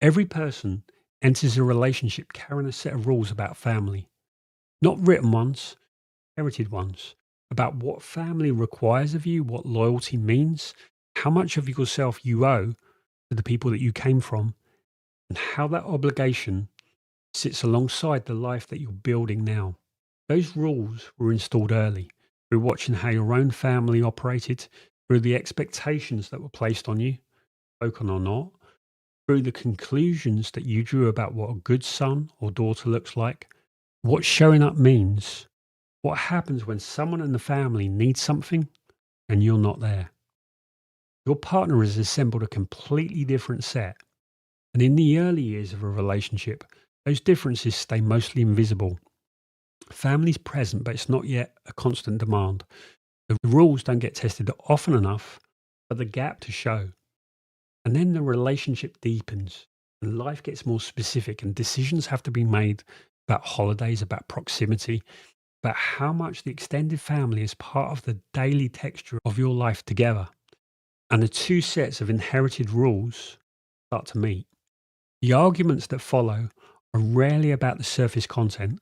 Every person enters a relationship carrying a set of rules about family, not written ones, herited ones, about what family requires of you, what loyalty means, how much of yourself you owe to the people that you came from, and how that obligation sits alongside the life that you're building now. Those rules were installed early through watching how your own family operated, through the expectations that were placed on you, spoken or not, through the conclusions that you drew about what a good son or daughter looks like, what showing up means, what happens when someone in the family needs something and you're not there. Your partner has assembled a completely different set. And in the early years of a relationship, those differences stay mostly invisible. Family's present, but it's not yet a constant demand. The rules don't get tested often enough for the gap to show. And then the relationship deepens and life gets more specific, and decisions have to be made about holidays, about proximity, about how much the extended family is part of the daily texture of your life together. And the two sets of inherited rules start to meet. The arguments that follow are rarely about the surface content.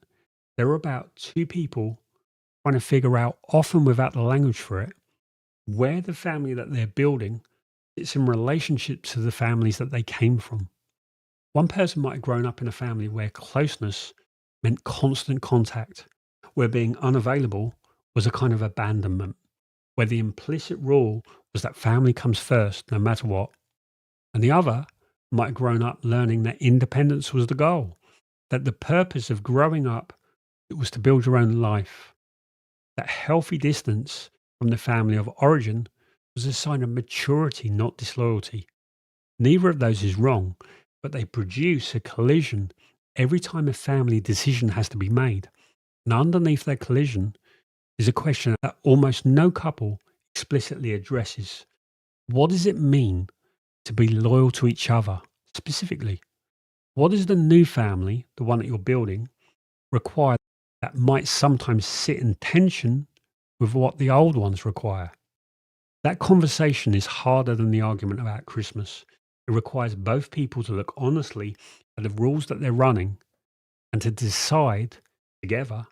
They're about two people trying to figure out, often without the language for it, where the family that they're building sits in relationship to the families that they came from. One person might have grown up in a family where closeness meant constant contact, where being unavailable was a kind of abandonment, where the implicit rule was that family comes first no matter what. And the other might have grown up learning that independence was the goal, that the purpose of growing up it was to build your own life. That healthy distance from the family of origin was a sign of maturity, not disloyalty. Neither of those is wrong, but they produce a collision every time a family decision has to be made. And underneath that collision is a question that almost no couple explicitly addresses. What does it mean to be loyal to each other? Specifically, what does the new family, the one that you're building, require that might sometimes sit in tension with what the old ones require? That conversation is harder than the argument about Christmas. It requires both people to look honestly at the rules that they're running and to decide together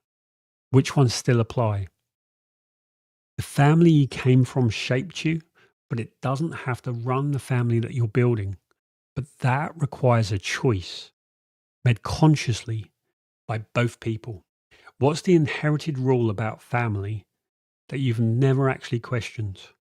which ones still apply. The family you came from shaped you, but it doesn't have to run the family that you're building. But that requires a choice made consciously by both people. What's the inherited rule about family that you've never actually questioned?